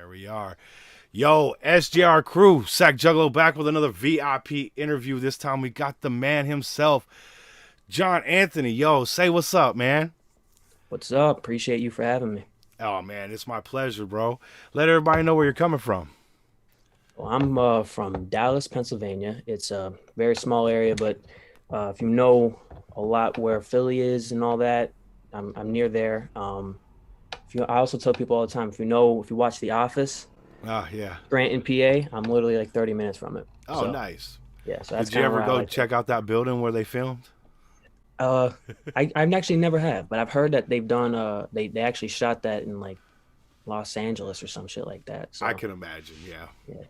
There we are. Yo, SJR crew, Sac Juggalo back with another VIP interview. This time we got the man himself, John Anthony. Yo, say what's up, man. What's up? Appreciate you for having me. Oh, man, it's my pleasure, bro. Let everybody know where you're coming from. Well, I'm from Dallas, Pennsylvania. It's a very small area, but if you know a lot where Philly is and all that, I'm near there. I also tell people all the time, if you watch The Office, Ah, yeah. Scranton, PA, I'm literally like 30 minutes from it. Oh, So nice. yeah, so that's Did you kind of ever where I go like to. check out that building where they filmed? I've actually never have, but I've heard that they've done they actually shot that in like Los Angeles or some shit like that. I So can imagine, yeah. yeah,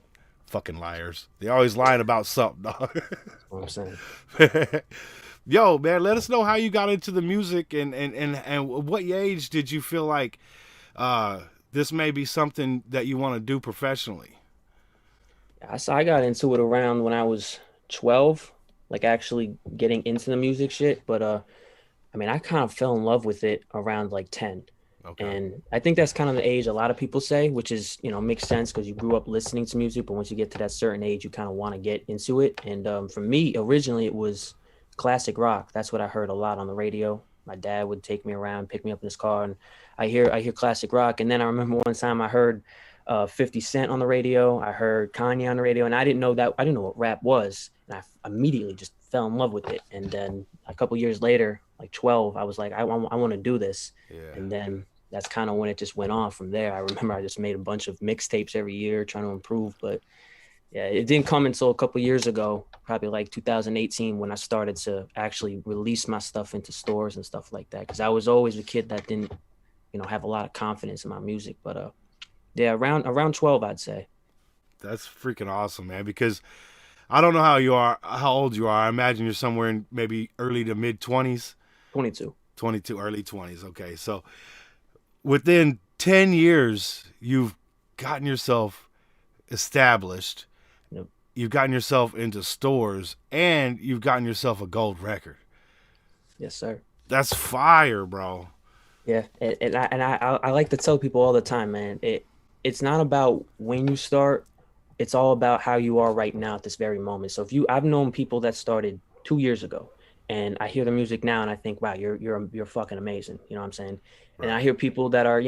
Fucking liars. They always lying about something, dog. that's what I'm saying. Yo, man, let us know how you got into the music and what age did you feel like uh, this may be something that you want to do professionally? I got into it around when I was 12, like actually getting into the music shit. But I mean, I kind of fell in love with it around like 10. Okay. And I think that's kind of the age a lot of people say, which is, makes sense because you grew up listening to music. But once you get to that certain age, you kind of want to get into it. And for me, originally, it was classic rock. That's what I heard a lot on the radio. My dad would take me around, pick me up in his car, and I hear classic rock. And then I remember one time I heard 50 Cent on the radio. I heard Kanye on the radio, and I didn't know what rap was. And I immediately just fell in love with it. And then a couple years later, like 12, I was like, I want to do this. Yeah. And then that's kind of when it just went on from there. I remember I just made a bunch of mixtapes every year trying to improve, but yeah, it didn't come until a couple years ago, probably like 2018, when I started to actually release my stuff into stores and stuff like that. Because I was always a kid that didn't, have a lot of confidence in my music. But yeah, around 12, I'd say. That's freaking awesome, man. Because I don't know how old you are. I imagine you're somewhere in maybe early to mid 20s, 22. 22, early 20s. Okay. So within 10 years, you've gotten yourself established, Yep. you've gotten yourself into stores, and you've gotten yourself a gold record. Yes, sir. That's fire, bro. Yeah, and I like to tell people all the time, man. It's not about when you start. It's all about how you are right now at this very moment. So I've known people that started 2 years ago, and I hear the music now, and I think, wow, you're fucking amazing. You know what I'm saying? And I Right. hear people that are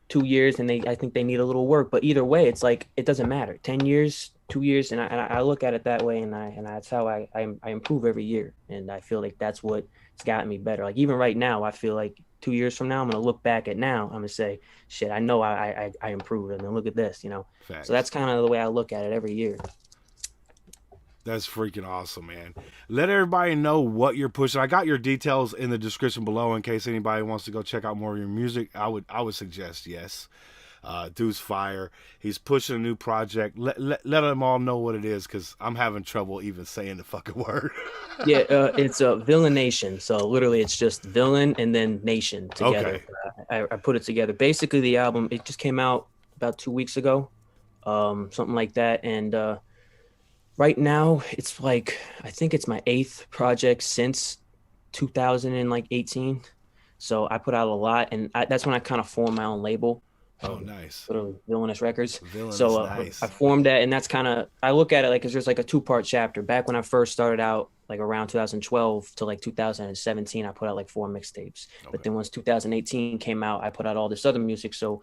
2 years, and I think they need a little work. But either way, it's like it doesn't matter. 10 years, 2 years, and I look at it that way, and that's how I improve every year, and I feel like that's what's gotten me better. Like even right now, I feel like 2 years from now, I'm gonna look back at now, I'm gonna say, shit, I know I improved, and then look at this. So Facts. that's kind of the way I look at it every year. That's freaking awesome, man. Let everybody know what you're pushing. I got your details in the description below in case anybody wants to go check out more of your music. I would suggest yes. Dude's fire. He's pushing a new project. Let them all know what it is because I'm having trouble even saying the fucking word. Yeah, it's a Villaination. So literally, it's just villain and then nation together. Okay. I put it together. Basically, the album it just came out about 2 weeks ago, something like that. And right now, it's like I think it's my eighth project since 2018. So I put out a lot, and that's when I kind of formed my own label, Oh, um, nice. literally Villainous Records. Villain So is I nice. formed that, and that's kind of I look at it like because there's like a two-part chapter. Back when I first started out, like around 2012 to like 2017, I put out like four mixtapes. But Okay. then once 2018 came out, I put out all this other music. So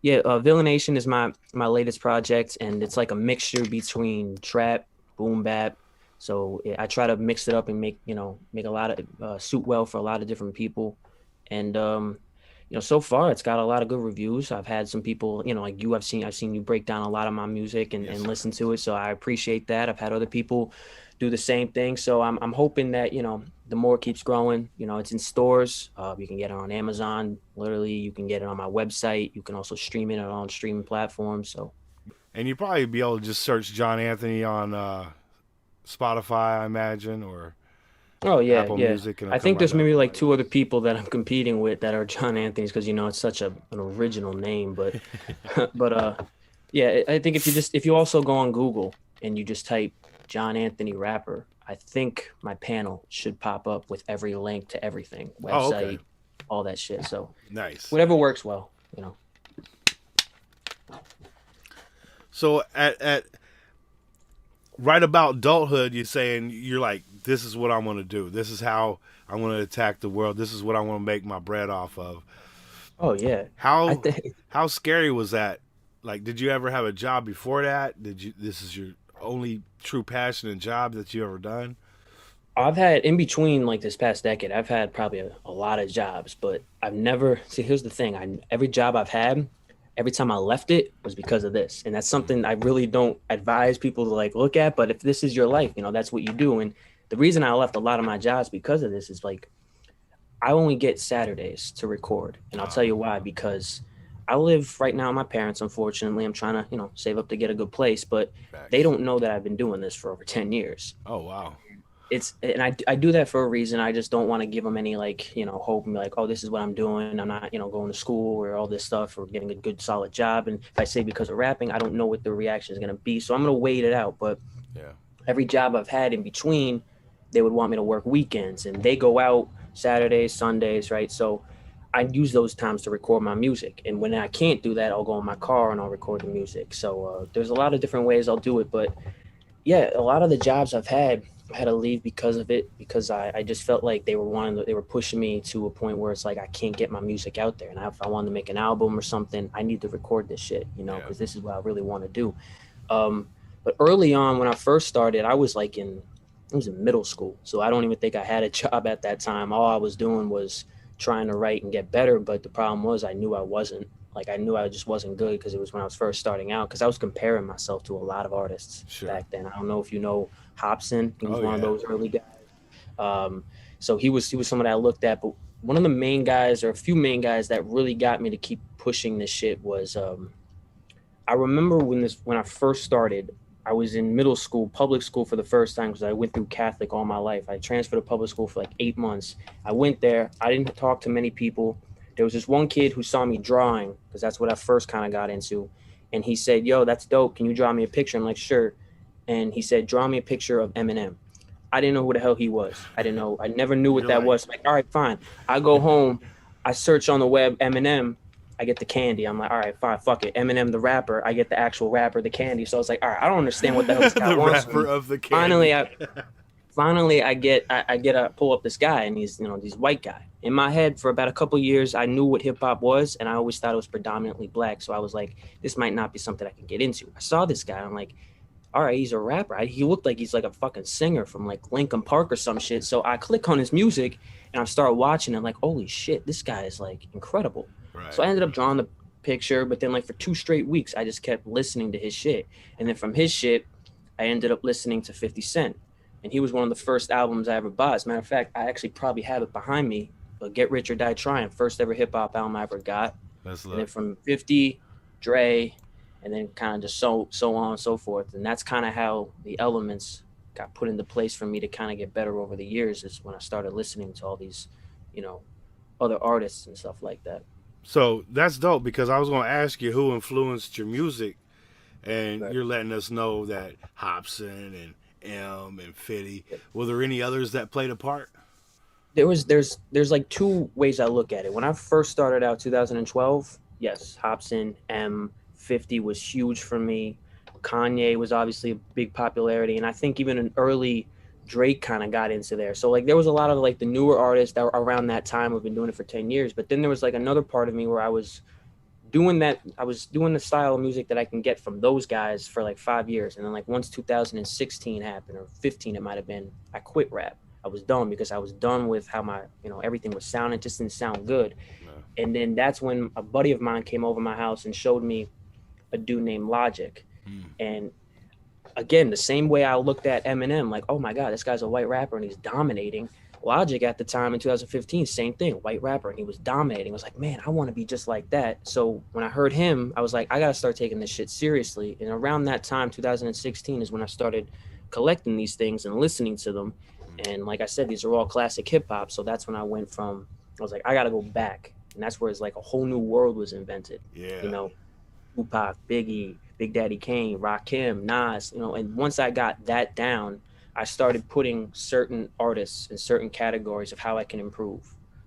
yeah, Villaination is my latest project, and it's like a mixture between trap, boom bap. So yeah, I try to mix it up and make a lot of suit well for a lot of different people, and so far it's got a lot of good reviews. I've had some people, like you, I've seen you break down a lot of my music and, Yes, and sir. listen to it. So I appreciate that. I've had other people do the same thing. So I'm hoping that, the more it keeps growing, it's in stores. You can get it on Amazon. Literally, you can get it on my website. You can also stream it on streaming platforms. So And you probably be able to just search John Anthony on Spotify, I imagine, or oh yeah, Apple yeah. Music, and it'll I come think right there's up. maybe like two other people that I'm competing with that are John Anthony's because it's such an original name. But but yeah, I think if you also go on Google and you just type John Anthony rapper, I think my panel should pop up with every link to everything, Oh, okay. website, all that shit. So Nice. whatever works well. So at right about adulthood, you're saying you're like, this is what I want to do. This is how I want to attack the world. This is what I want to make my bread off of. Oh yeah, I How think how scary was that? Like, did you ever have a job before that? Did you? This is your only true passion and job that you ever done? I've had in between like this past decade, I've had probably a lot of jobs, but I've never see. Here's the thing: I every job I've had, every time I left it was because of this, and that's something I really don't advise people to like look at. But if this is your life, that's what you do. And the reason I left a lot of my jobs because of this is like I only get Saturdays to record, and I'll tell you why. Because I live right now with my parents. Unfortunately, I'm trying to save up to get a good place, but they Facts. don't know that I've been doing this for over 10 years. Oh wow. I do that for a reason. I just don't want to give them any like hope and be like, oh, this is what I'm doing. I'm not going to school or all this stuff or getting a good solid job. And if I say because of rapping, I don't know what the reaction is going to be, so I'm going to wait it out. But Yeah. every job I've had in between, they would want me to work weekends, and they go out Saturdays, Sundays, right? So I use those times to record my music. And when I can't do that, I'll go in my car and I'll record the music. So there's a lot of different ways I'll do it, but yeah, a lot of the jobs I've had, I had to leave because of it, because I just felt like they were pushing me to a point where it's like I can't get my music out there. And if I wanted to make an album or something, I need to record this shit, Yeah. because this is what I really want to do. Um, but early on, when I first started, I was in middle school. So I don't even think I had a job at that time. All I was doing was trying to write and get better. But the problem was I knew I wasn't. Like I knew I just wasn't good because it was when I was first starting out. Because I was comparing myself to a lot of artists Sure. back then. I don't know if you know Hobson. He was Oh one of yeah. those early guys. So he was someone I looked at. But one of the main guys, or a few main guys, that really got me to keep pushing this shit was I remember when I first started, I was in middle school, public school for the first time because I went through Catholic all my life. I transferred to public school for like 8 months. I went there. I didn't talk to many people. There was this one kid who saw me drawing because that's what I first kind of got into. And he said, "Yo, that's dope. Can you draw me a picture?" I'm like, "Sure." And he said, "Draw me a picture of Eminem." I didn't know who the hell he was. I didn't know. I never knew what You're that like, was. I'm like, all right, fine. I go home. I search on the web Eminem. I get the candy. I'm like, all right, fine, fuck it. Eminem the rapper. I get the actual rapper, the candy. So I was like, all right, I don't understand what the hell this guy the wants from rapper me. of the Finally, candy. I finally I get a pull up this guy, and he's white guy. In my head, for about a couple years, I knew what hip hop was, and I always thought it was predominantly black. So I was like, this might not be something I can get into. I saw this guy. I'm like, all right, he's a rapper. He looked like he's like a fucking singer from like Linkin Park or some shit. So I click on his music and I start watching it. Like, holy shit, this guy is like incredible. So Right. I ended up drawing the picture, but then like for 2 straight weeks, I just kept listening to his shit. And then from his shit, I ended up listening to 50 Cent. And he was one of the first albums I ever bought. As a matter of fact, I actually probably have it behind me. But Get Rich or Die Trying, first ever hip hop album I ever got. Let's And then look. from 50, Dre, and then kind of just so on and so forth. And that's kind of how the elements got put into place for me to kind of get better over the years. Is when I started listening to all these, you know, other artists and stuff like that. So that's dope because I was going to ask you who influenced your music, and Right. you're letting us know that Hobson and and Fitty. Were there any others that played a part? There's like two ways I look at it. When I first started out 2012, yes, Hobson M50 was huge for me. Kanye was obviously a big popularity, and I think even an early Drake kind of got into there. So like there was a lot of like the newer artists that were around that time who've been doing it for 10 years. But then there was like another part of me where I was doing the style of music that I can get from those guys for like 5 years. And then like once 2016 happened, or 15 it might have been, I quit rap. I was done because I was done with how my, everything was sounding. It just didn't sound good. No. And then that's when a buddy of mine came over my house and showed me a dude named Logic. Hmm. And again, the same way I looked at Eminem, like, oh my God, this guy's a white rapper and he's dominating. Logic at the time in 2015, same thing, white rapper, and he was dominating. I was like, man, I want to be just like that. So when I heard him, I was like, I got to start taking this shit seriously. And around that time, 2016, is when I started collecting these things and listening to them. And like I said, these are all classic hip hop. So that's when I was like, I got to go back. And that's where it's like a whole new world was invented. You Yeah. know, Tupac, Biggie, Big Daddy Kane, Rakim, Nas, and once I got that down, I started putting certain artists in certain categories of how I can improve.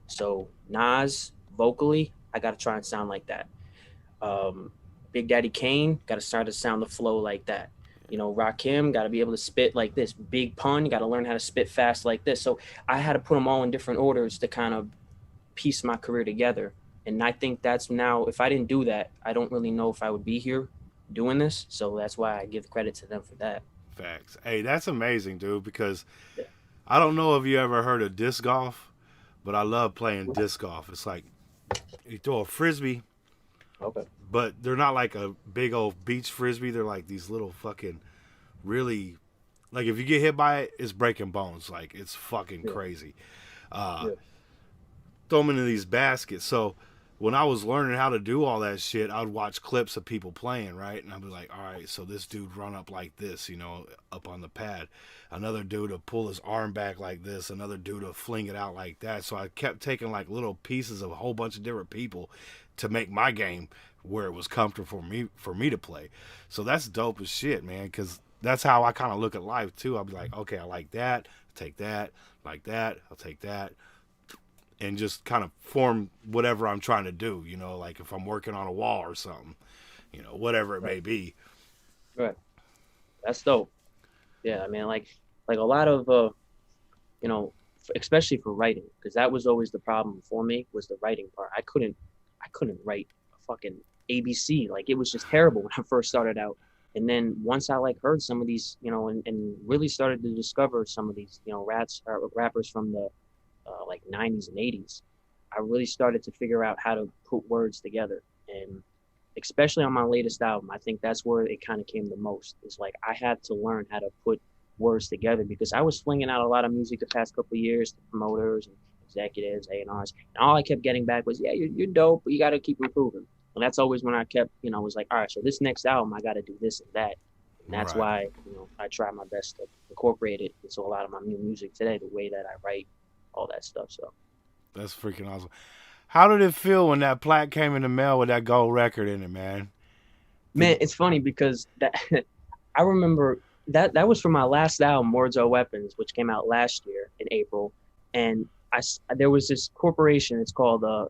So Nas, vocally, I got to try and sound like that. Um, Big Daddy Kane, got to start to sound the flow like that. You know, Rakim, got to be able to spit like this. Big Pun, got to learn how to spit fast like this. So I had to put them all in different orders to kind of piece my career together. And I think that's now, if I didn't do that, I don't really know if I would be here doing this. So that's why I give credit to them for that. Facts. Hey, that's amazing, dude. Because Yeah. I don't know if you ever heard of disc golf, but I love playing disc golf. It's like you throw a frisbee, Okay. but they're not like a big old beach frisbee. They're like these little fucking really, like if you get hit by it, it's breaking bones. Like it's fucking Yeah. crazy. Uh, Yeah. Throw them into these baskets. So when I was learning how to do all that shit, I'd watch clips of people playing, right? And I'd be like, all right, so this dude run up like this, you know, up on the pad. Another dude to pull his arm back like this. Another dude to fling it out like that. So I kept taking like little pieces of a whole bunch of different people to make my game where it was comfortable for me to play. So that's dope as shit, man. Because that's how I kind of look at life too. I'll be like, okay, I like that. I'll take that. Like that. I'll take that and just kind of form whatever I'm trying to do, you know, like if I'm working on a wall or something, you know, whatever it Right. may be. Right. That's dope. Yeah. I mean, like a lot of, you know, especially for writing, because that was always the problem for me was the writing part. I couldn't write a fucking ABC. Like it was just terrible when I first started out. And then once I like heard some of these, you know, and really started to discover some of these, you know, rappers from the like 90s and 80s, I really started to figure out how to put words together. And especially on my latest album, I think that's where it kind of came the most. It's like I had to learn how to put words together because I was flinging out a lot of music the past couple of years to promoters and executives, A&Rs, and all I kept getting back was, yeah, you're dope, but you got to keep improving. And that's always when I kept, you know, was like, all right, so this next album, I got to do this and that. And that's Right. why, you know, I try my best to incorporate it into a lot of my new music today, the way that I write, all that stuff. So, That's freaking awesome. How did it feel when that plaque came in the mail with that gold record in it, man? man, Did it's funny because that I remember that was from my last album, Words Are Weapons, which came out last year in April, and there was this corporation. It's called uh,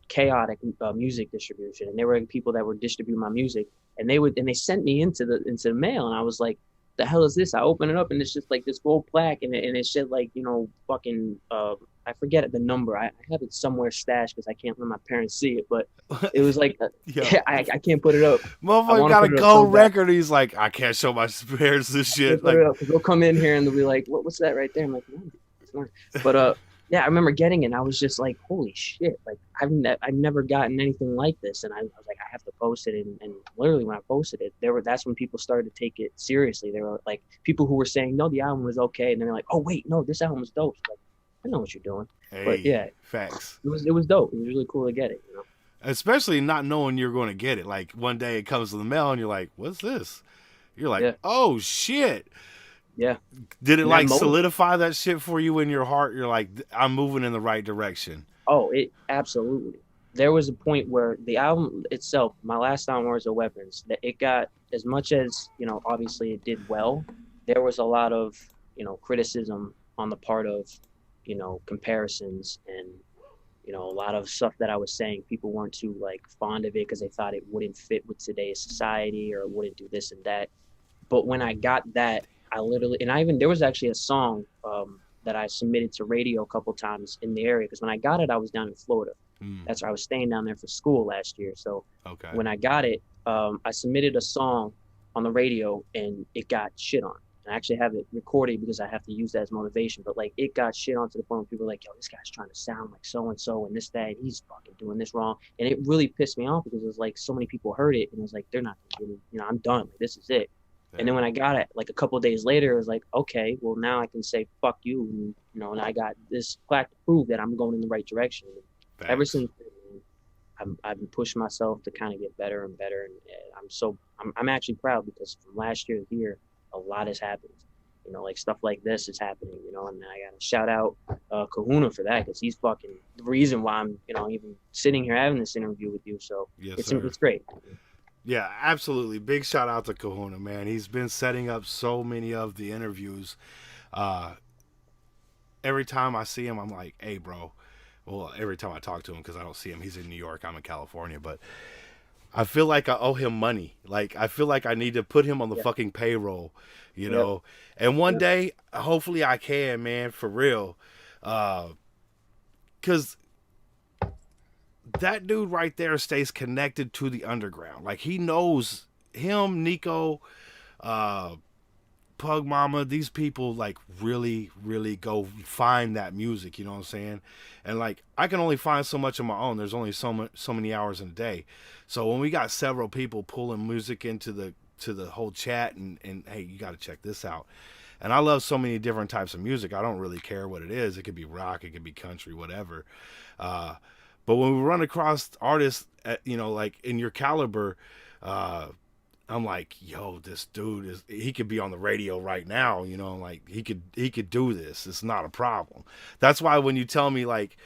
Chaotic Music Distribution, and they were people that would distribute my music, and they sent me into the mail, and I was like, the hell is this? I open it up, and it's just like this gold plaque, and it said like, you know, fucking I forget the number. I have it somewhere stashed because I can't let my parents see it, but it was like yo, yeah, I can't put it up. I motherfucker want to got a put it up so gold bad. record. He's like, I can't show my parents this I can't shit. put Like, it up because they'll come in here and they'll be like, what's that right there?" I'm like, "No, it's not." But yeah, I remember getting it. And I was just like, "Holy shit!" Like I've never gotten anything like this, and I was like, "I have to post it." And literally, when I posted it, that's when people started to take it seriously. They were like, people who were saying, "No, the album was okay," and then they're like, "Oh wait, no, this album was dope." So like, I know what you're doing, but hey, yeah, facts. it was dope. It was really cool to get it. You know? Especially not knowing you're going to get it. Like one day it comes in the mail and you're like, what's this? You're like, Yeah, oh shit. yeah. Did it And that like motive. solidify that shit for you in your heart? You're like, I'm moving in the right direction. Oh, it absolutely. There was a point where the album itself, my last album, Words of Weapons, that it got as much as, you know, obviously it did well. There was a lot of, you know, criticism on the part of, you know, comparisons and, you know, a lot of stuff that I was saying. People weren't too like fond of it because they thought it wouldn't fit with today's society or it wouldn't do this and that. But when I got that, I literally, and I even, there was actually a song that I submitted to radio a couple times in the area because when I got it, I was down in Florida. Mm, That's where I was staying down there for school last year. So okay. when I got it, I submitted a song on the radio and it got shit on. I actually have it recorded because I have to use that as motivation. But like it got shit on to the point where people were like, yo, this guy's trying to sound like so and so and this, that, and he's fucking doing this wrong. And it really pissed me off because it was like so many people heard it and it was like, they're not gonna, you know, I'm done. Like this is it. And then Yeah. when I got it, like a couple of days later, it was like, okay, well now I can say fuck you, and you know, and I got this plaque to prove that I'm going in the right direction. And ever Facts. since then, I've been pushing myself to kind of get better and better, and I'm actually proud because from last year to here, a lot has happened. You know, like stuff like this is happening. You know, and I got to shout out Kahuna for that because he's fucking the reason why I'm, you know, even sitting here having this interview with you. So Yes, it's sir. it's great. Yeah, absolutely. Big shout out to Kahuna, man. He's been setting up so many of the interviews. Uh, every time I see him, I'm like, hey, bro. Well, every time I talk to him, because I don't see him, he's in New York, I'm in California. But I feel like I owe him money. Like I feel like I need to put him on the Yeah. fucking payroll, you Yep. know. And one Yep. day, hopefully, I can, man, for real. Because that dude right there stays connected to the underground. Like he knows him, Nico, uh, Pug Mama, these people like really, really go find that music. You know what I'm saying? And like I can only find so much on my own. There's only so many hours in a day. So when we got several people pulling music into the whole chat and hey, you got to check this out. And I love so many different types of music. I don't really care what it is. It could be rock, it could be country, whatever. Uh, but when we run across artists, like in your caliber, uh, I'm like, yo, this dude he could be on the radio right now, like he could do this. It's not a problem. That's why when you tell me like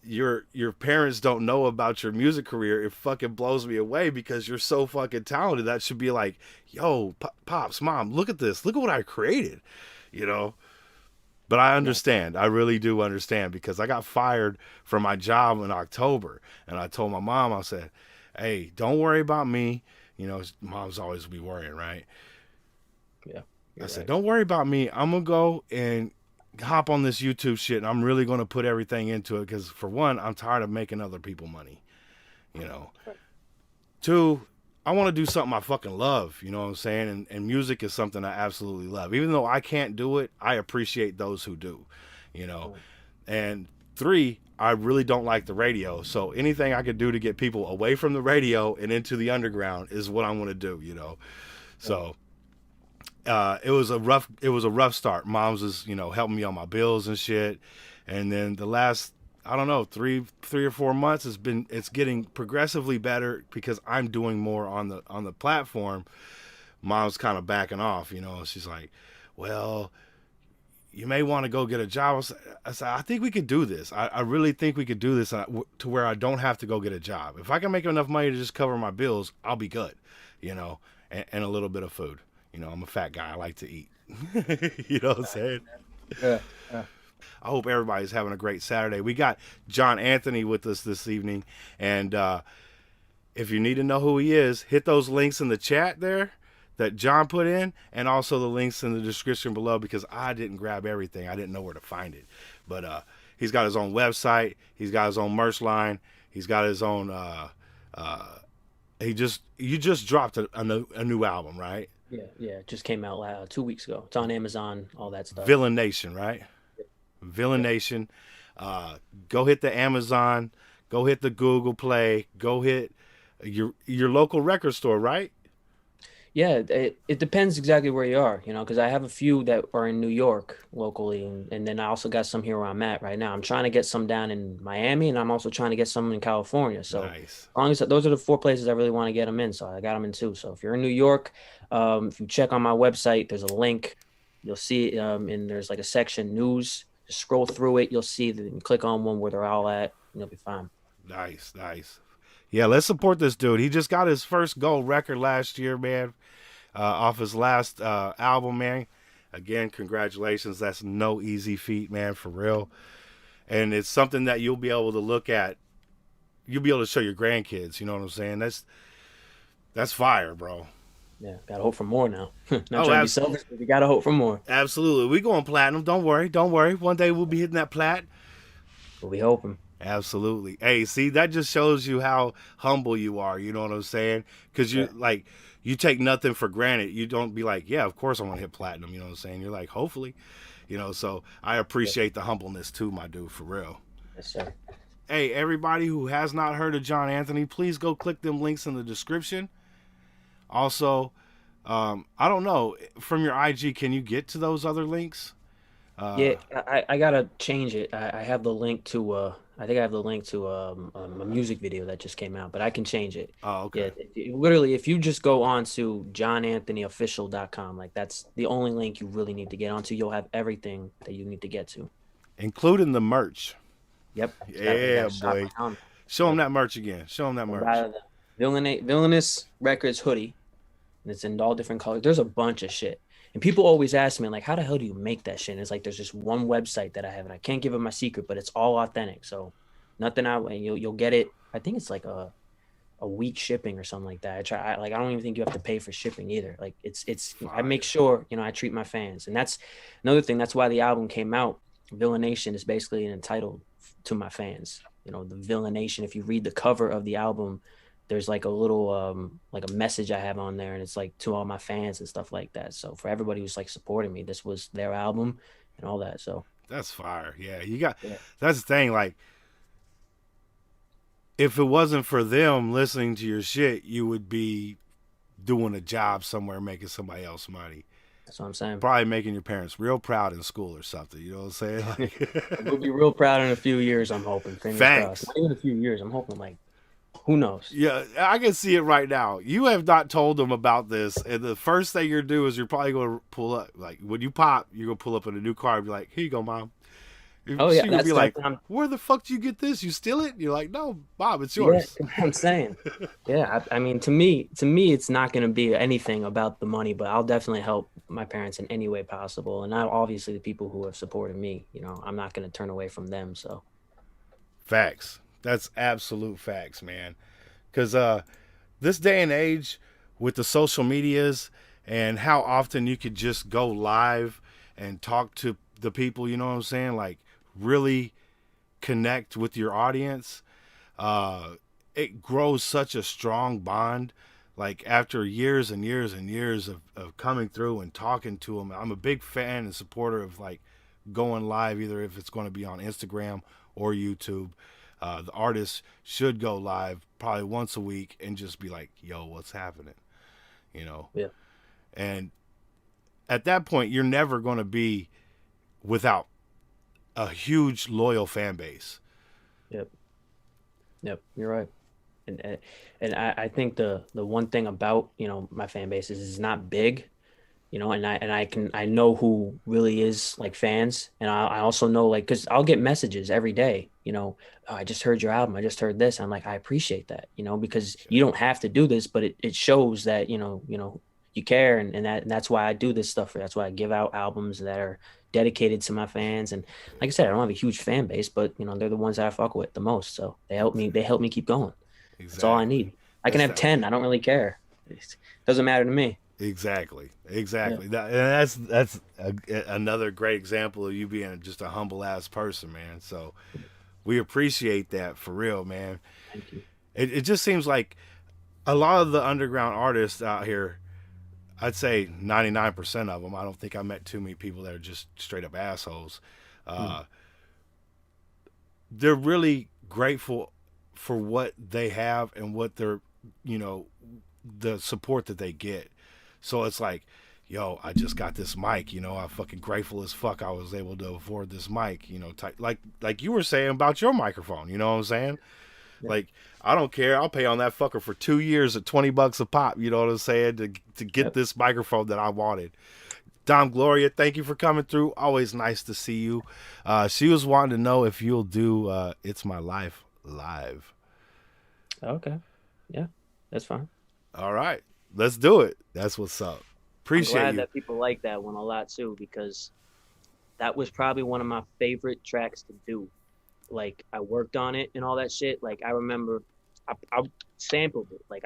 your parents don't know about your music career, it fucking blows me away because you're so fucking talented. That should be like, yo, pops, mom, look at this. Look at what I created, you know? But I Yeah. understand. I really do understand because I got fired from my job in October. And I told my mom, I said, hey, don't worry about me. Moms always be worrying, right? Yeah. I You're said, right. don't worry about me. I'm going to go and hop on this YouTube shit. And I'm really going to put everything into it because, for one, I'm tired of making other people money. You know, Right. two, I want to do something I fucking love. You know what I'm saying? And music is something I absolutely love. Even though I can't do it, I appreciate those who do. You know, Right. and three, I really don't like the radio. So anything I could do to get people away from the radio and into the underground is what I want to do. Right. So it was a rough start. Mom's was helping me on my bills and shit, and then the last, I don't know, three or 4 months it's getting progressively better because I'm doing more on the platform. Mom's kind of backing off. She's like, well, you may want to go get a job. I said, I think we could do this. I really think we could do this to where I don't have to go get a job. If I can make enough money to just cover my bills, I'll be good, and a little bit of food. I'm a fat guy. I like to eat. You know what I'm saying? Yeah. Yeah. I hope everybody's having a great Saturday. We got John Anthony with us this evening. And if you need to know who he is, hit those links in the chat there that John put in, and also the links in the description below because I didn't grab everything. I didn't know where to find it. But he's got his own website. He's got his own merch line. He's got his own. Uh, you just dropped a new album, right? Yeah. Yeah. It just came out 2 weeks ago. It's on Amazon, all that stuff. Villaination, right? Yep. Villaination. Uh, Go hit the Amazon. Go hit the Google Play. Go hit your local record store, right? Yeah, it depends exactly where you are, because I have a few that are in New York locally, and then I also got some here where I'm at right now. I'm trying to get some down in Miami, and I'm also trying to get some in California. So, Nice. as long as those are the four places I really want to get them in, so I got them in two. So, if you're in New York, if you check on my website, there's a link. You'll see it, and there's like a section news. Just scroll through it. You'll see that and click on one where they're all at, and you'll be fine. Nice. Nice. Yeah, let's support this dude. He just got his first gold record last year, man, off his last album, man. Again, congratulations. That's no easy feat, man, for real. And it's something that you'll be able to look at. You'll be able to show your grandkids. You know what I'm saying? That's fire, bro. Yeah, gotta hope for more now. Not Oh, trying to be selfish, but we gotta hope for more. absolutely. We going platinum. Don't worry. Don't worry. One day we'll be hitting that plat. But we hoping. Absolutely. Hey, see, that just shows you how humble you are. You know what I'm saying? Because Yeah. you take nothing for granted. You don't be like, yeah, of course I want to hit platinum. You know what I'm saying? You're like, hopefully. So I Yeah. appreciate the humbleness too, my dude, for real. Yes, sir. Hey, everybody who has not heard of John Anthony, please go click them links in the description. Also, I don't know, from your IG, can you get to those other links? Yeah, Uh, I gotta change it. I have the link to I think I have the link to a music video that just came out, but I can change it. oh, Yeah, okay. literally if you just go on to johnanthonyofficial.com, like that's the only link you really need to get onto. You'll have everything that you need to get to. Including the merch. Yep. Got Yeah, a shop boy. right on. Show them Yep. that merch again. Show them that So merch. buy the Villainous Records hoodie, and it's in all different colors. There's a bunch of shit. And people always ask me, like, how the hell do you make that shit? And it's like there's just one website that I have, and I can't give it my secret, but it's all authentic. So nothing out, and you'll get it. I think it's like a week shipping or something like that. I don't even think you have to pay for shipping either. Like it's I make Fire. sure, I treat my fans. And that's another thing. That's why the album came out. Villaination is basically entitled to my fans. The Villaination, if you read the cover of the album, there's like a little like a message I have on there, and it's like to all my fans and stuff like that. So for everybody who's like supporting me, this was their album and all that. So That's fire. Yeah, you got. yeah, That's the thing. Like, if it wasn't for them listening to your shit, you would be doing a job somewhere making somebody else money. that's what I'm saying. Probably making your parents real proud in school or something. You know what I'm saying? We'll Like, be real proud in a few years. I'm hoping. Fingers crossed. facts. Not even a few years. I'm hoping like who knows? Yeah, I can see it right now. You have not told them about this, and the first thing you're do is you're probably going to pull up. Like when you pop, you're gonna pull up in a new car and be like, "Here you go, mom." Oh yeah, She gonna be that's like, that. I'm "Where the fuck did you get this? You steal it?" And you're like, "No, Bob, it's yeah. yours." I'm saying. Yeah, I mean, to me, it's not going to be anything about the money, but I'll definitely help my parents in any way possible, and now obviously the people who have supported me. I'm not going to turn away from them. So Facts. That's absolute facts, man. Because this day and age, with the social medias and how often you could just go live and talk to the people, you know what I'm saying? Like really connect with your audience. Uh, it grows such a strong bond. Like after years and years and years of coming through and talking to them, I'm a big fan and supporter of like going live, either if it's going to be on Instagram or YouTube. The artist should go live probably once a week and just be like, yo, what's happening? You know? yeah, And at that point, you're never going to be without a huge loyal fan base. yep, yep. You're right. And I think the one thing about my fan base is it's not big, and I know who really is like fans, and I also know like because I'll get messages every day, "Oh, I just heard your album, I just heard this." I'm like, I appreciate that, because you don't have to do this, but it shows that you care, and that's why I do this stuff. That's why I give out albums that are dedicated to my fans. And like I said, I don't have a huge fan base, but they're the ones that I fuck with the most, so they help me keep going. That's all I Exactly. need. I can That's have that. 10. I don't really care. It doesn't matter to me. Exactly. Yeah. Exactly. And that's another great example of you being just a humble ass person, man. So we appreciate that for real, man. Thank you. It just seems like a lot of the underground artists out here, I'd say 99% of them, I don't think I met too many people that are just straight up assholes. Mm. Uh, they're really grateful for what they have and what they're, you know, the support that they get. So it's like, yo, I just got this mic, I'm fucking grateful as fuck I was able to afford this mic, like you were saying about your microphone, you know what I'm saying? Yeah. Like, I don't care. I'll pay on that fucker for 2 years at $20 a pop, you know what I'm saying, to get Yep. this microphone that I wanted. Dom Gloria, thank you for coming through. Always nice to see you. She was wanting to know if you'll do It's My Life live. Okay. Yeah. That's fine. All right. Let's do it. That's what's up. I'm Appreciate glad you. that people like that one a lot too, because that was probably one of my favorite tracks to do. Like I worked on it and all that shit. Like I remember I sampled it. Like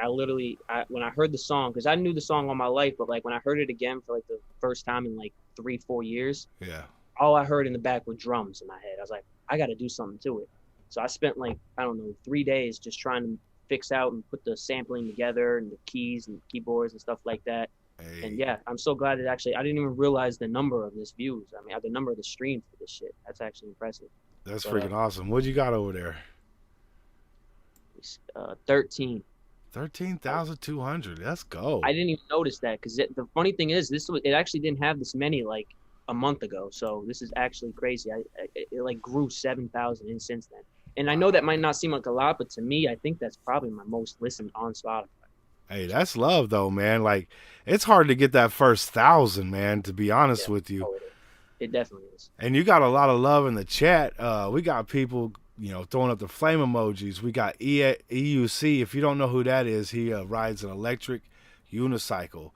when I heard the song, because I knew the song all my life, but like when I heard it again for like the first time in like 3-4 years, Yeah. all I heard in the back were drums in my head. I was like, I got to do something to it. So I spent like, I don't know, 3 days just trying to fix out and put the sampling together and the keys and keyboards and stuff like that. And Hey, yeah, I'm so glad that actually, I didn't even realize the number of this views. I mean, the number of the streams for this shit. That's actually impressive. that's But freaking awesome. What you got over there? 13. 13,200. Let's go. I didn't even notice that because the funny thing is, it actually didn't have this many like a month ago. So this is actually crazy. It like grew 7,000 in since then. And I know that might not seem like a lot, but to me, I think that's probably my most listened on Spotify. Hey, that's love though, man. Like, it's hard to get that first 1,000, man, to be honest Yeah. with you. Oh, it is. It definitely is. And you got a lot of love in the chat. We got people, throwing up the flame emojis. We got EUC. If you don't know who that is, he rides an electric unicycle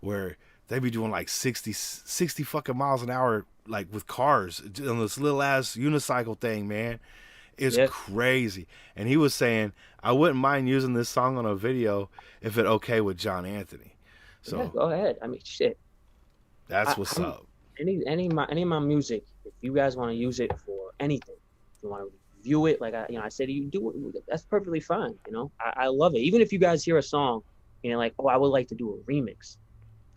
where they be doing like 60 fucking miles an hour, like with cars on this little ass unicycle thing, man. It's Yeah, crazy. And he was saying, I wouldn't mind using this song on a video if it okay with John Anthony. yeah, So go ahead. I mean, shit. that's what's I'm up. any of my music. If you guys want to use it for anything, if you want to review it, like I said, you do it. That's perfectly fine. I love it. Even if you guys hear a song and you're like, oh, I would like to do a remix.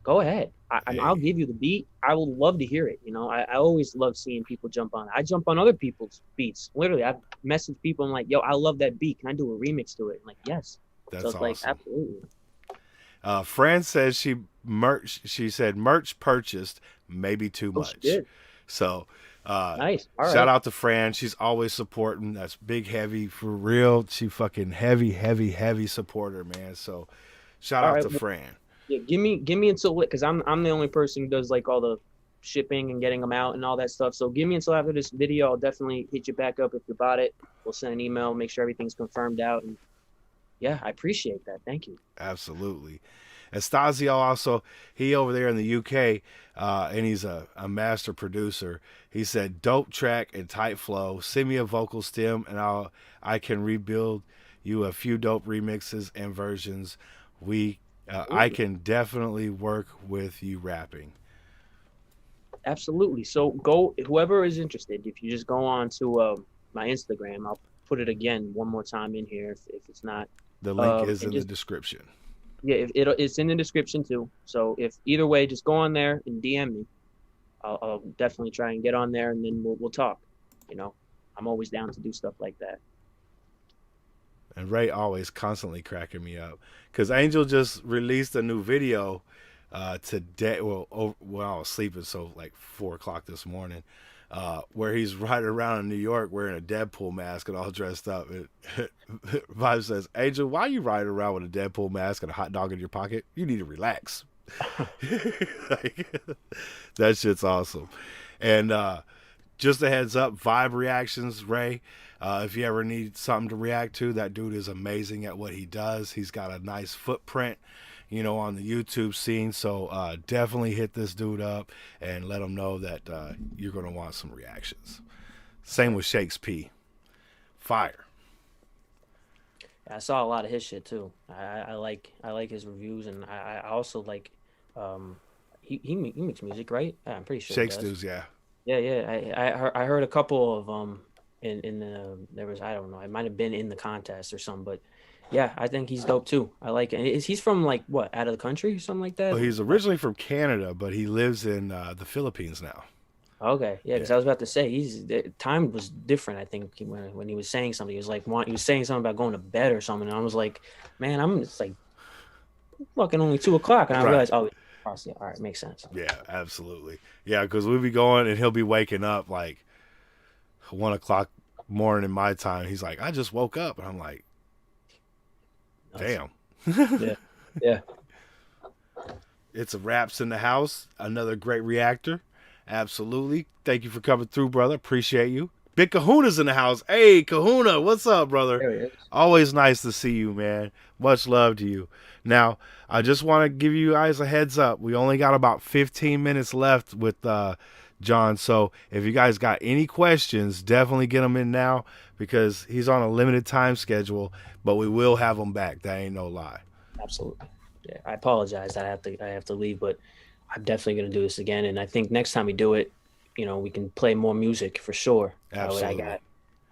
Go ahead. I'll Hey, give you the beat. I will love to hear it. I always love seeing people jump on it. I jump on other people's beats. Literally, I've messaged people and like, yo, I love that beat. Can I do a remix to it? I'm like, yes. So that's it's like, awesome. absolutely. Fran says she said merch purchased, maybe too Oh, she much. did. So Nice. All shout right. out to Fran. She's always supporting. That's big heavy for real. She fucking heavy supporter, man. So shout All out right. to Well, Fran. yeah, give me until because I'm the only person who does like all the shipping and getting them out and all that stuff. So give me until after this video. I'll definitely hit you back up if you bought it. We'll send an email, make sure everything's confirmed out, and yeah, I appreciate that. Thank you. Absolutely. Estasio also, he over there in the UK, and he's a master producer. He said, dope track and tight flow. Send me a vocal stem and I can rebuild you a few dope remixes and versions. I Absolutely. can definitely work with you rapping. Absolutely. So go, whoever is interested, if you just go on to my Instagram, I'll put it again one more time in here if it's not. The link is And in the just, description. yeah, it's in the description too. So if either way, just go on there and DM me. I'll definitely try and get on there and then we'll talk. You know, I'm always down to do stuff like that. And Ray always constantly cracking me up because Angel just released a new video today. Well, I was sleeping, so like 4 o'clock this morning, where he's riding around in New York wearing a Deadpool mask and all dressed up. Vibe says, "Angel, why are you riding around with a Deadpool mask and a hot dog in your pocket? You need to relax." Like, that shit's awesome. And just a heads up, Vibe Reactions, Ray. If you ever need something to react to, that dude is amazing at what he does. He's got a nice footprint, on the YouTube scene. So definitely hit this dude up and let him know that you're going to want some reactions. Same with Shakes P. Fire. I saw a lot of his shit too. I like his reviews, and I also like um he makes music, right? I'm pretty sure he Shakes does. dudes, yeah. Yeah, yeah. I heard a couple of in the there was I don't know, it might have been in the contest or something, but yeah, I think he's dope too. I like it. He's from like what, out of the country or something like that? Well, he's originally from Canada, but he lives in the Philippines now. Okay, yeah, because Yeah. I was about to say the time was different. I think when he was saying something, he was like he was saying something about going to bed or something, and I was like, man, I'm it's like fucking only 2 o'clock, and I Right. realized, oh, yeah, all right, makes sense. Yeah, absolutely. Yeah, because we'll be going and he'll be waking up like 1 o'clock morning in my time. He's like, I just woke up. And I'm like, Nuts. damn. Yeah, yeah. It's a Raps in the house. Another great reactor. Absolutely. Thank you for coming through, brother. Appreciate you. Big Kahuna's in the house. Hey, Kahuna, what's up, brother? There he is. Always nice to see you, man. Much love to you. Now, I just want to give you guys a heads up. We only got about 15 minutes left with John. So if you guys got any questions, definitely get them in now because he's on a limited time schedule, but we will have him back. That ain't no lie. Absolutely. Yeah, I apologize that I have to leave, but I'm definitely gonna do this again. And I think next time we do it, we can play more music for sure. I Absolutely. got.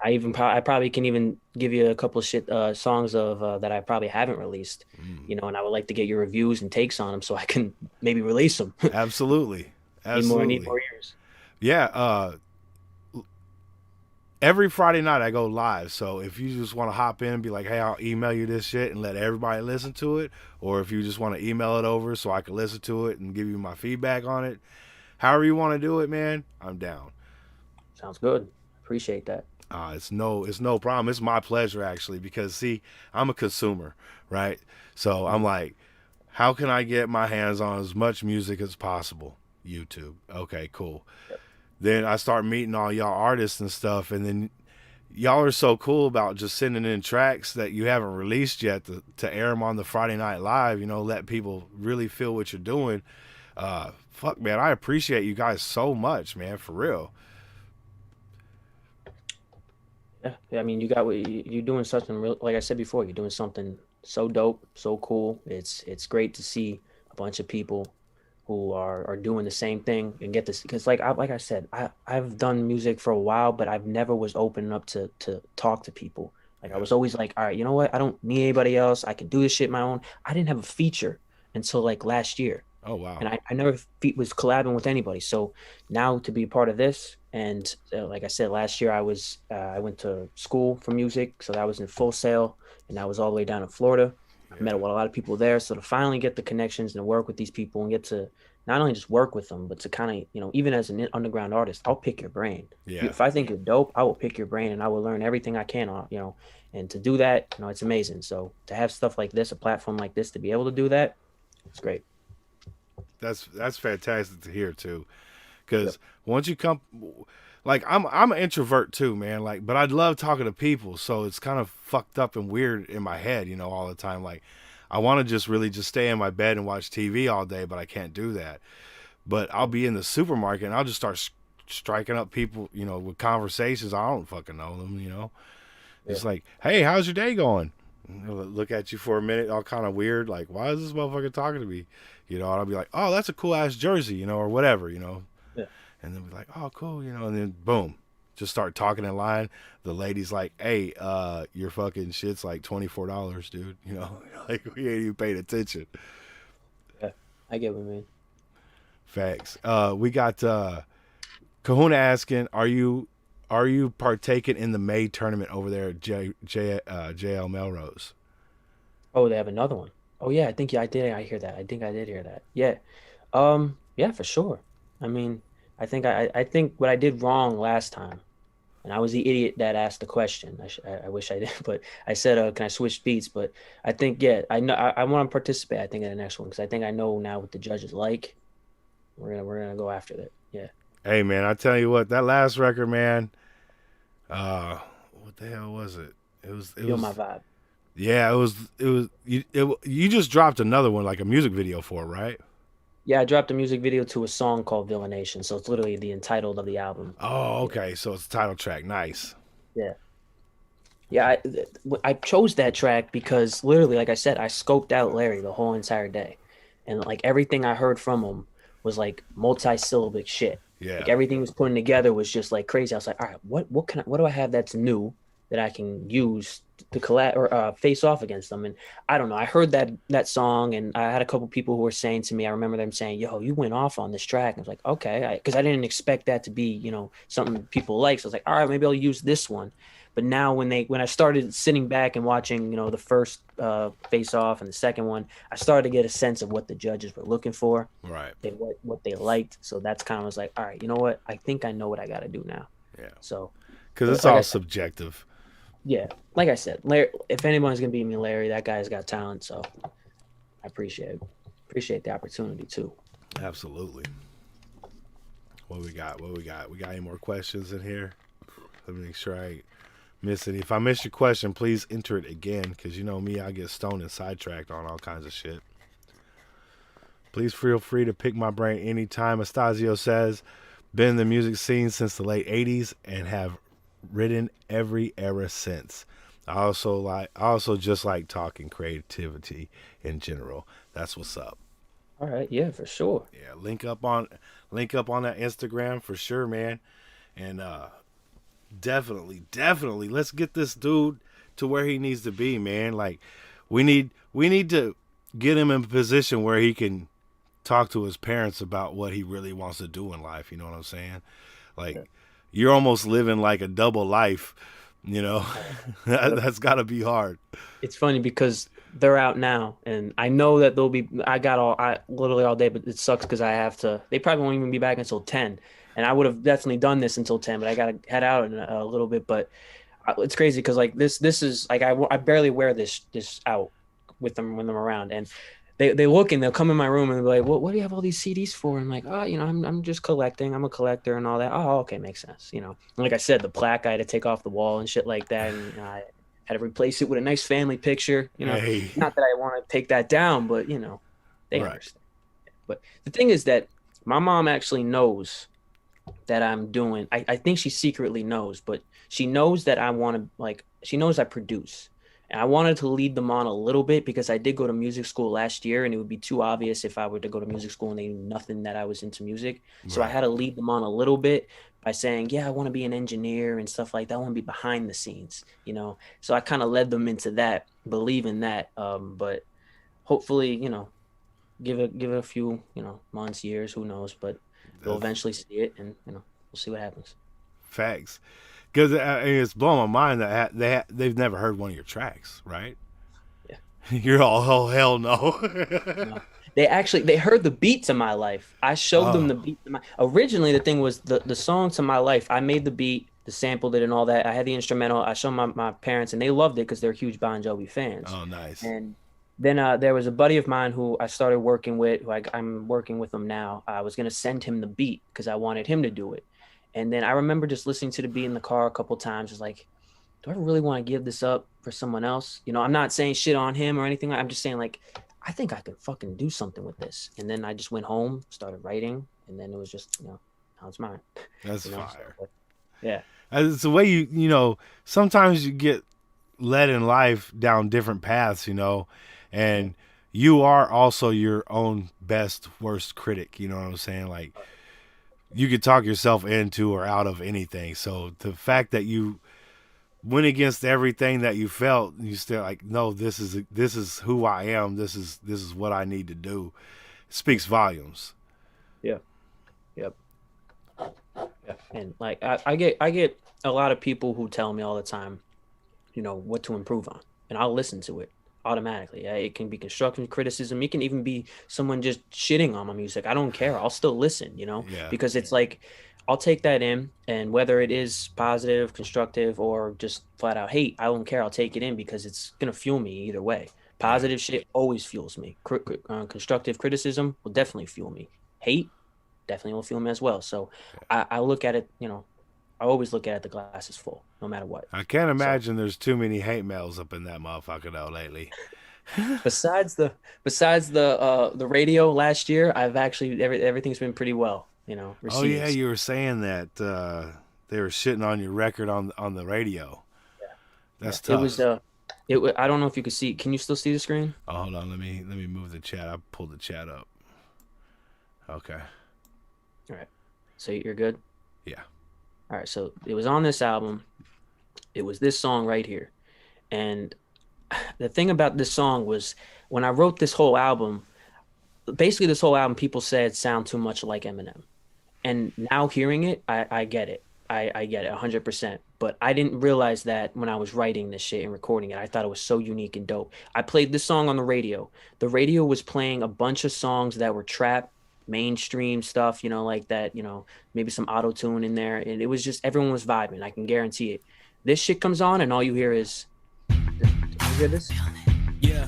I probably can even give you a couple of shit songs of that I probably haven't released. Mm. And I would like to get your reviews and takes on them so I can maybe release them. Absolutely. Need Absolutely. more ears. Yeah, every Friday night I go live. So if you just want to hop in and be like, hey, I'll email you this shit and let everybody listen to it, or if you just want to email it over so I can listen to it and give you my feedback on it, however you want to do it, man, I'm down. Sounds good. Appreciate that. It's no problem. It's my pleasure actually because see, I'm a consumer, right? So I'm Mhm. like, how can I get my hands on as much music as possible? YouTube. Okay, cool. Then I start meeting all y'all artists and stuff, and then y'all are so cool about just sending in tracks that you haven't released yet to air them on the Friday Night Live. Let people really feel what you're doing. Fuck, man, I appreciate you guys so much, man, for real. Yeah, I mean, you got you're doing something real. Like I said before, you're doing something so dope, so cool. It's great to see a bunch of people who are doing the same thing and get this because like I said, I've done music for a while, but I've never was open up to talk to people. Like I Yeah. was always like, all right, you know what? I don't need anybody else. I can do this shit my own. I didn't have a feature until like last year Oh wow. and I never was collabing with anybody. So now to be part of this, and like I said, last year I went to school for music, so that was in Full Sail, and that was all the way down in Florida. I met Yeah. a lot of people there, so to finally get the connections and work with these people and get to not only just work with them, but to kind of even as an underground artist, I'll pick your brain. Yeah. If I think you're dope, I will pick your brain and I will learn everything I can on and to do that, it's amazing. So to have stuff like this, a platform like this, to be able to do that, it's great. That's fantastic to hear too. Because Yep. once you come, like I'm an introvert too, man. Like, but I love talking to people, so it's kind of fucked up and weird in my head, all the time. Like, I want to just really just stay in my bed and watch TV all day, but I can't do that. But I'll be in the supermarket and I'll just start striking up people, with conversations. I don't fucking know them. Yeah. Just like, hey, how's your day going? And they'll look at you for a minute, all kind of weird, like, why is this motherfucker talking to me? And I'll be like, oh, that's a cool ass jersey, or whatever. Yeah. And then be like, oh, cool, and then boom, just start talking in line. The lady's like, hey, your fucking shit's like $24, dude. Like we ain't even paying attention. Yeah, I get what you mean. Facts. We got Kahuna asking, are you partaking in the May tournament over there at JL Melrose? Oh, they have another one. Oh yeah, I think yeah, I did. I hear that. I think I did hear that. Yeah. Yeah, for sure. I mean, I think what I did wrong last time, and I was the idiot that asked the question. I wish I did, but I said, "Can I switch beats?" But I think yeah, I know I want to participate. I think in the next one because I think I know now what the judges like. We're gonna go after that. Yeah. Hey man, I tell you what, that last record, man. Uh, what the hell was it? It Feel my was vibe. yeah, it was you just dropped another one like a music video for it, right? Yeah, I dropped a music video to a song called Villaination, so it's literally the entitled of the album. Oh, Yeah. okay. So it's a title track. Nice. Yeah. Yeah, I chose that track because literally, like I said, I scoped out Larry the whole entire day, and like everything I heard from him was like multi-syllabic shit. Like Yeah. everything he was putting together was just like crazy. I was like, all right, what do I have that's new that I can use to collab or face off against them? And I don't know. I heard that song, and I had a couple people who were saying to me, I remember them saying, "Yo, you went off on this track." And I was like, okay, because I didn't expect that to be something people like. So I was like, all right, maybe I'll use this one. But now when I started sitting back and watching, the first face off and the second one, I started to get a sense of what the judges were looking for, Right. what they liked. So that's kind of was like, all right, you know what? I think I know what I got to do now. Yeah. So, Because but it's like I all said, subjective. yeah, like I said, Larry, if anyone's gonna beat me, Larry, that guy's got talent. So I appreciate the opportunity too. Absolutely. What we got? What we got? We got any more questions in here? Let me make sure I miss any. If I miss your question, please enter it again. Because you know me, I get stoned and sidetracked on all kinds of shit. Please feel free to pick my brain anytime. Astasio says, been in the music scene since the late 80s and have ridden every era since. I also just like talking creativity in general. That's what's up. All right, yeah, for sure. Yeah, link up on that Instagram for sure, man. And definitely let's get this dude to where he needs to be, man. Like we need to get him in a position where he can talk to his parents about what he really wants to do in life. You know what I'm saying? Like Yeah. you're almost living like a double life. You know, Yep. that's got to be hard. It's funny because they're out now, and I know that they'll be. I literally all day, but it sucks because I have to. They probably won't even be back until 10, and I would have definitely done this until 10, but I gotta head out in a little bit. But it's crazy because like this is like I barely wear this out with them when I'm around, and they look and they'll come in my room and they'll be like, what do you have all these CDs for? And I'm like, oh, I'm just collecting. I'm a collector and all that. Oh, okay, makes sense. And like I said, the plaque I had to take off the wall and shit like that, and I had to replace it with a nice family picture. Hey, Not that I want to take that down, but they right. understand. But the thing is that my mom actually knows that I'm doing. I think she secretly knows, but she knows that I want to, like, she knows I produce. And I wanted to lead them on a little bit because I did go to music school last year, and it would be too obvious if I were to go to music school and they knew nothing that I was into music. So I Right. had to lead them on a little bit by saying, yeah, I want to be an engineer and stuff like that. I want to be behind the scenes, you know? So I kind of led them into that, believing that. But hopefully, you know, give it a few, you know, months, years, who knows, but they'll That's eventually see it, and you know, we'll see what happens. facts. Because it's blowing my mind that they've never heard one of your tracks, right? Yeah. You're all, oh hell no. No. They heard the beat to My Life. I showed them Oh, the beat to my originally the thing was the song to My Life. I made the beat, the sampled it and all that. I had the instrumental. I showed my parents and they loved it because they're huge Bon Jovi fans. oh, nice. And then there was a buddy of mine who I started working with, who I'm working with him now. I was gonna send him the beat because I wanted him to do it. And then I remember just listening to the beat in the car a couple times, just like, do I really want to give this up for someone else? You know, I'm not saying shit on him or anything. I'm just saying, like, I think I could fucking do something with this. And then I just went home, started writing, and then it was just, you know, now it's mine. That's You know, so, fire. but, yeah, It's the way you know. Sometimes you get led in life down different paths, you know, yeah, and you are also your own best worst critic. You know what I'm saying? Like you could talk yourself into or out of anything. So the fact that you went against everything that you felt, you still like, no, this is who I am. This is what I need to do. It speaks volumes. yeah, yep, yeah. And like, I get a lot of people who tell me all the time, you know, what to improve on, and I'll listen to it automatically. It can be constructive criticism. It can even be someone just shitting on my music. I don't care. I'll still listen, you know, Yeah, because it's like I'll take that in, and whether it is positive, constructive, or just flat out hate, I don't care. I'll take it in because it's gonna fuel me either way. yeah. Positive shit always fuels me. Constructive criticism will definitely fuel me. Hate definitely will fuel me as well. So I look at it, you know, I always look at it, the glass is full, no matter what. I can't So imagine there's too many hate mails up in that motherfucker though lately. besides the radio last year, I've actually everything's been pretty well, you know, Oh yeah, received. you were saying that they were shitting on your record on the radio. Yeah, That's it was tough. I don't know if you could see. Can you still see the screen? Oh, hold on, let me move the chat. I pulled the chat up. Okay. All right. So you're good? Yeah. All right. So it was on this album. It was this song right here. And the thing about this song was when I wrote this whole album, basically this whole album, people said it sound too much like Eminem. And now hearing it, I get it. I get it 100%. But I didn't realize that when I was writing this shit and recording it. I thought it was so unique and dope. I played this song on the radio. The radio was playing a bunch of songs that were trap, mainstream stuff, you know, like that, you know, maybe some auto tune in there. And it was just everyone was vibing. I can guarantee it. This shit comes on and all you hear is, you hear this? Yeah.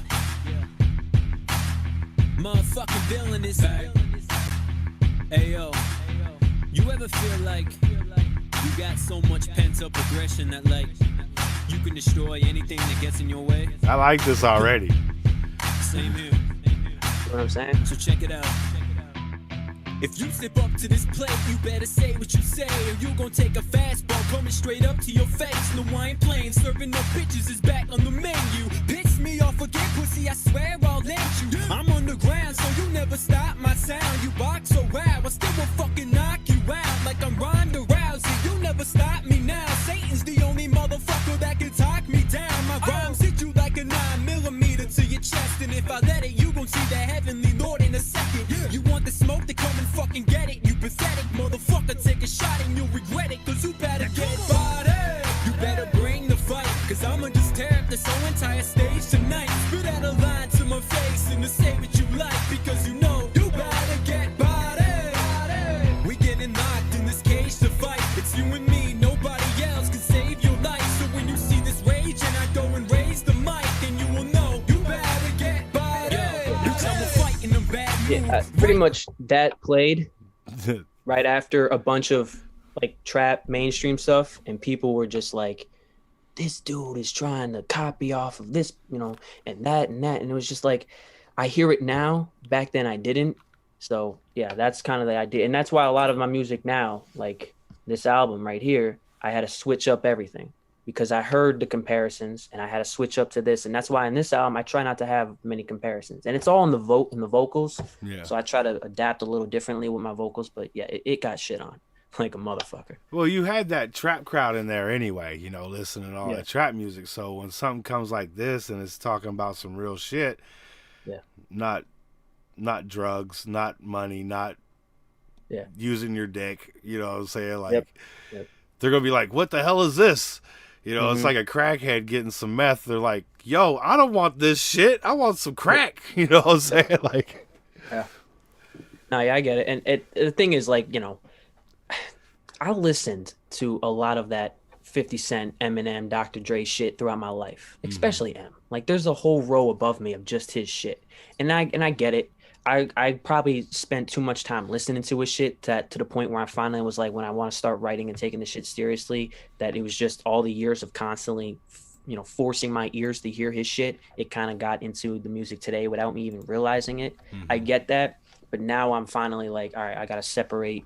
Motherfucking villain is back. Hey yo, you ever feel like you got so much pent up aggression that like you can destroy anything that gets in your way? I like this already. Same here. You know what I'm saying? So check it out. If you step up to this plate, you better say what you say, or you gon' take a fastball coming straight up to your face. No, I ain't playing, serving up bitches is back on the menu. Piss me off again, pussy, I swear I'll let you. I'm on the ground, so you never stop my sound. You box so wow, I still will fucking knock you out like I'm Ronda Rousey. You never stop me now. Satan's the only motherfucker that can talk me down. My rhymes hit you like a 9mm to your chest, and if I let it, you gon' see the heavenly Lord in a second. You want the smoke to come and fucking get it, you pathetic motherfucker. Take a shot and you'll regret it, cause you better get body. You better bring the fight, cause I'ma just tear up this whole entire stage tonight. Spit out a line to my face and to say what you like, because you know you better get body. We getting locked in this cage to fight. It's you and me, nobody else can save your life. So when you see this rage and I go and raise the mic, then you will know you better get body. You tell me fighting them bad moves. Yeah, pretty much that played right after a bunch of like trap mainstream stuff, and people were just like, this dude is trying to copy off of this, you know, and that, and it was just like, I hear it now. Back then I didn't. So yeah, that's kind of the idea, and that's why a lot of my music now, like this album right here, I had to switch up everything because I heard the comparisons and I had to switch up to this, and that's why in this album I try not to have many comparisons, and it's all in the vocals. Yeah. So I try to adapt a little differently with my vocals, but yeah, it got shit on like a motherfucker. Well, you had that trap crowd in there anyway, listening to all Yeah, that trap music. So when something comes like this and it's talking about some real shit, yeah, not not drugs, not money, not yeah. using your dick, what I'm saying? Yep, Like yep. they're gonna be like, "What the hell is this?" It's Mm-hmm. like a crackhead getting some meth. They're like, "Yo, I don't want this shit. I want some crack." You know what I'm Yep. saying? Like, Yeah. No, yeah, I get it. And the thing is, like, I listened to a lot of that 50 Cent, Eminem, Dr. Dre shit throughout my life, mhm. especially M. Like there's a whole row above me of just his shit. And I get it. I probably spent too much time listening to his shit to the point where I finally was like, when I want to start writing and taking the shit seriously, that it was just all the years of constantly forcing my ears to hear his shit. It kind of got into the music today without me even realizing it. I Mhm. get that, but now I'm finally like, all right, I got to separate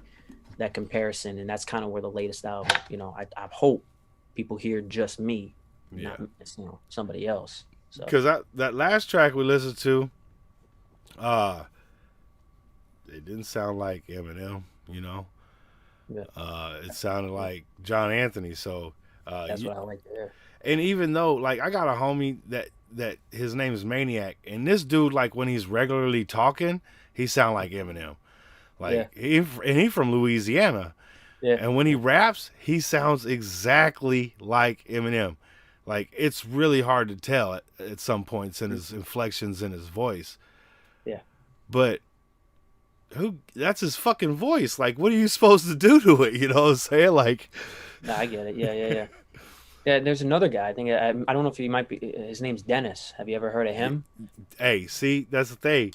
that comparison, and that's kind of where the latest album, I hope people hear just me, Yeah. not somebody else. So Because that last track we listened to, uh, it didn't sound like Eminem. You know, yeah, it sounded like John Anthony. So, that's what I like to hear. and even though like I got a homie that his name is Maniac, and this dude like when he's regularly talking, he sound like Eminem. Yeah, Like he from Louisiana, yeah, and when he raps, he sounds exactly like Eminem. Like it's really hard to tell at some points in his inflections in his voice. yeah. But who? That's his fucking voice. Like, what are you supposed to do to it? You know what I'm saying? Like, No, I get it. Yeah, yeah, yeah. Yeah, there's another guy. I think I don't know if he might be. His name's Dennis. Have you ever heard of him? hey, see, that's the thing.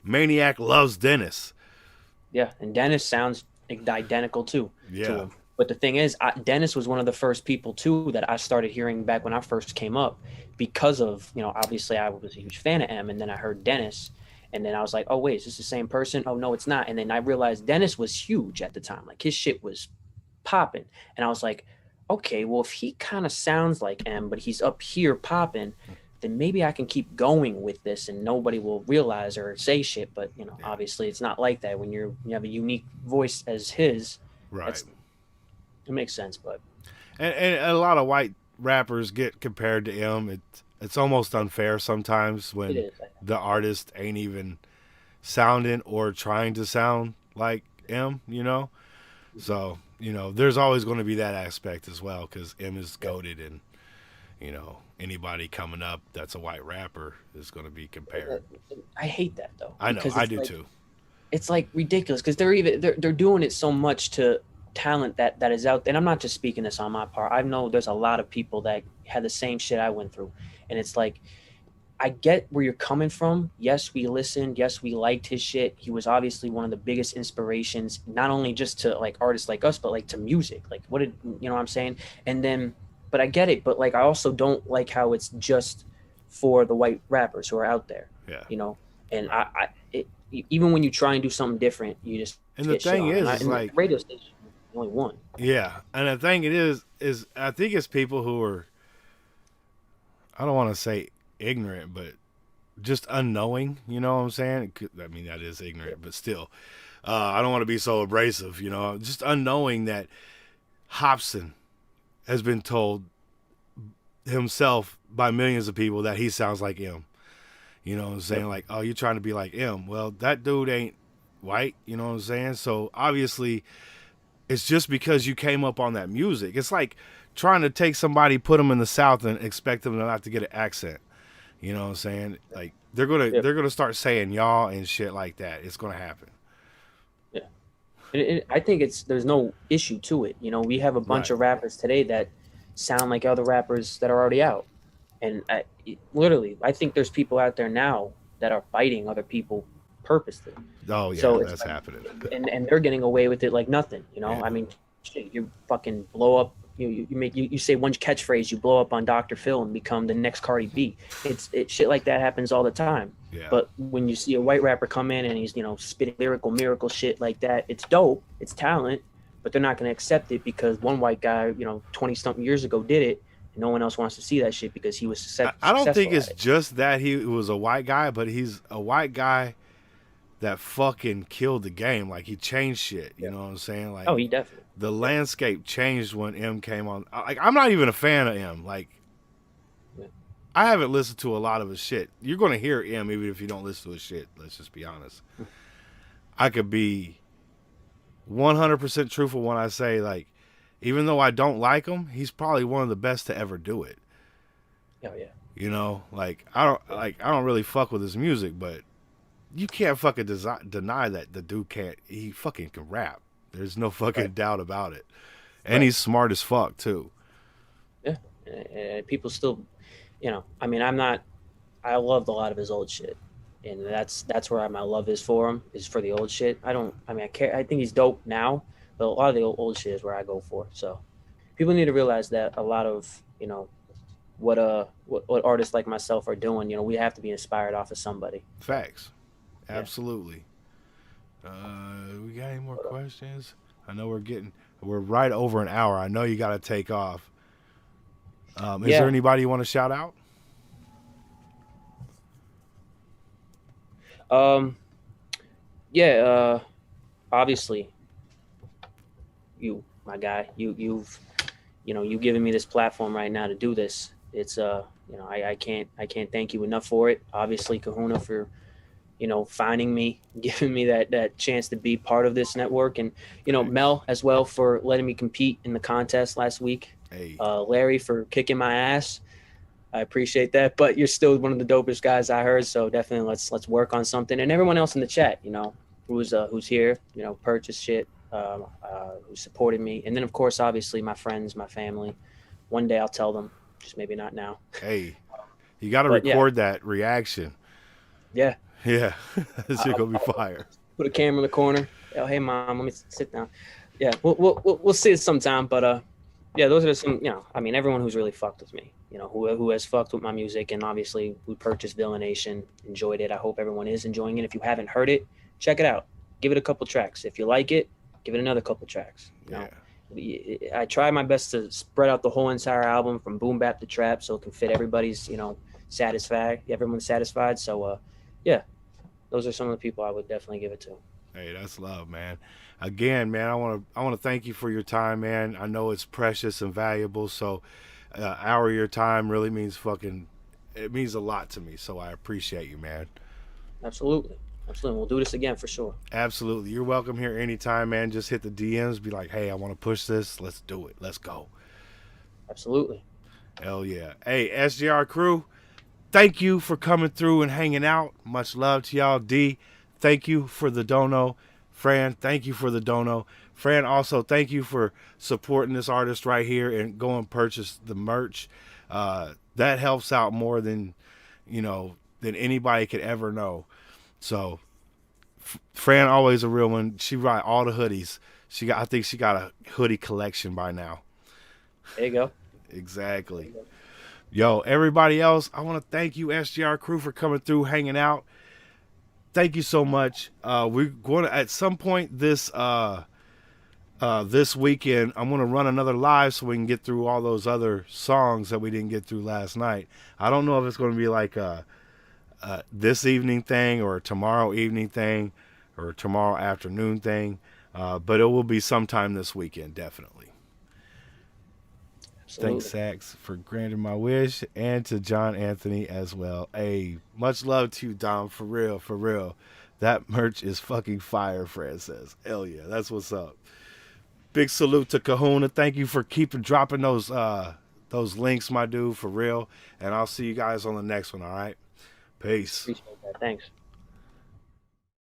Maniac loves Dennis. Yeah, and Dennis sounds identical too to Yeah. him. But the thing is, Dennis was one of the first people too that I started hearing back when I first came up, because of obviously I was a huge fan of M, and then I heard Dennis, and then I was like, oh wait, is this the same person? Oh no, it's not. And then I realized Dennis was huge at the time, like his shit was popping, and I was like, okay, well if he kind of sounds like M, but he's up here popping, then maybe I can keep going with this and nobody will realize or say shit. But Yeah. obviously it's not like that when you have a unique voice as his. Right. That's It makes sense, but And a lot of white rappers get compared to him. It's almost unfair sometimes it when is. the artist ain't even sounding or trying to sound like M. So there's always going to be that aspect as well because M is Yeah. goated, and anybody coming up that's a white rapper is going to be compared. I hate that though I know, because I do too. it's like ridiculous because they're doing it so much to talent that is out there. And I'm not just speaking this on my part. I know there's a lot of people that had the same shit I went through, and it's like I get where you're coming from. Yes, we listened. Yes, we liked his shit. He was obviously one of the biggest inspirations, not only just to like artists like us, but like to music. Like, what did what I'm saying? And then, but I get it. But like, I also don't like how it's just for the white rappers who are out there, Yeah. you know. And Right. even when you try and do something different, you just And the get shit thing on. And, is, I, it's and the like, radio station, the only one. yeah. And the thing it is I think it's people who are, I don't want to say ignorant, but just unknowing. You know what I'm saying? I mean, that is ignorant, but still, I don't want to be so abrasive. Just unknowing that Hobson has been told himself by millions of people that he sounds like him. You know what I'm saying? Yep. Like, oh, you're trying to be like him. Well, that dude ain't white. You know what I'm saying? So obviously, it's just because you came up on that music. It's like trying to take somebody, put them in the South, and expect them to not to get an accent. You know what I'm saying? Like they're gonna Yep. they're gonna start saying y'all and shit like that. It's gonna happen. Yeah. I think there's no issue to it. We have a bunch Right. of rappers today that sound like other rappers that are already out, and literally, I think there's people out there now that are fighting other people purposely. Oh yeah, So it's that's like, happening. and they're getting away with it like nothing. Yeah. I mean, shit, you fucking blow up you say one catchphrase, you blow up on Dr. Phil and become the next Cardi B. Shit like that happens all the time. Yeah. But when you see a white rapper come in and he's spitting lyrical miracle shit like that, it's dope, it's talent, but they're not going to accept it because one white guy 20 something years ago did it, and no one else wants to see that shit because he was I don't think successful it's at it. just that he was a white guy, but he's a white guy that fucking killed the game. Like he changed shit. You know what I'm saying? Like Oh, he definitely. the landscape changed when M came on. Like I'm not even a fan of M. Like Yeah. I haven't listened to a lot of his shit. You're gonna hear M even if you don't listen to his shit. Let's just be honest. I could be 100% truthful when I say like, even though I don't like him, he's probably one of the best to ever do it. Oh yeah. You know, like I don't really fuck with his music, but you can't fucking deny that the dude can't. He fucking can rap. There's no fucking Right. doubt about it, and Right. he's smart as fuck too. Yeah. And people still, I mean, I'm not. I loved a lot of his old shit, and that's where my love is for him, is for the old shit. I don't. I mean, I care. I think he's dope now, but a lot of the old shit is where I go for. So people need to realize that a lot of what artists like myself are doing. We have to be inspired off of somebody. Facts, Yeah. absolutely. We got any more questions? I know we're right over an hour. I know you got to take off. Is there Yeah. anybody you want to shout out? Um. Yeah. Obviously, you, my guy, you've given me this platform right now to do this. It's I can't thank you enough for it. Obviously, Kahuna for finding me, giving me that chance to be part of this network, and Mel as well for letting me compete in the contest last week. Hey, Larry for kicking my ass. I appreciate that, but you're still one of the dopest guys I heard. So definitely let's work on something. And everyone else in the chat, who's here, purchased shit, who supported me, and then of course, obviously my friends, my family. One day I'll tell them, just maybe not now. hey, you got to But yeah, record that reaction. yeah. Yeah, this shit I'll, gonna be I'll fire. put a camera in the corner. Oh, hey mom, let me sit down. Yeah, we'll see it sometime. But yeah, those are some. I mean, everyone who's really fucked with me. Who has fucked with my music, and obviously we purchased Villaination, enjoyed it. I hope everyone is enjoying it. If you haven't heard it, check it out. Give it a couple tracks. If you like it, give it another couple tracks. I try my best to spread out the whole entire album from boom bap to trap, so it can fit everybody's satisfied. Everyone's satisfied. So yeah, those are some of the people I would definitely give it to. Hey, that's love, man. Again, man, I want to thank you for your time, man. I know it's precious and valuable, so hour of your time really means fucking. It means a lot to me, so I appreciate you, man. Absolutely. Absolutely. We'll do this again for sure. Absolutely, you're welcome here anytime, man. Just hit the DMs, be like, hey, I want to push this. Let's do it. Let's go. Absolutely. Hell yeah. Hey, SJR crew, thank you for coming through and hanging out. Much love to y'all. D, thank you for the dono. Fran, thank you for the dono. Fran, also thank you for supporting this artist right here and go and purchase the merch. That helps out more than than anybody could ever know. So Fran always a real one. She write all the hoodies. I think she got a hoodie collection by now. There you go. Exactly. Yo, everybody else, I want to thank you, SGR crew, for coming through, hanging out. Thank you so much. We're going to, at some point this weekend, I'm going to run another live so we can get through all those other songs that we didn't get through last night. I don't know if it's going to be like a this evening thing or a tomorrow evening thing or a tomorrow afternoon thing, but it will be sometime this weekend, definitely. Absolutely. Thanks, Sax, for granting my wish, and to John Anthony as well. Hey, much love to you, Dom. For real, for real. That merch is fucking fire, Fran says. Hell yeah, that's what's up. Big salute to Kahuna. Thank you for keeping dropping those links, my dude, for real. And I'll see you guys on the next one, all right? Peace. Appreciate that. Thanks.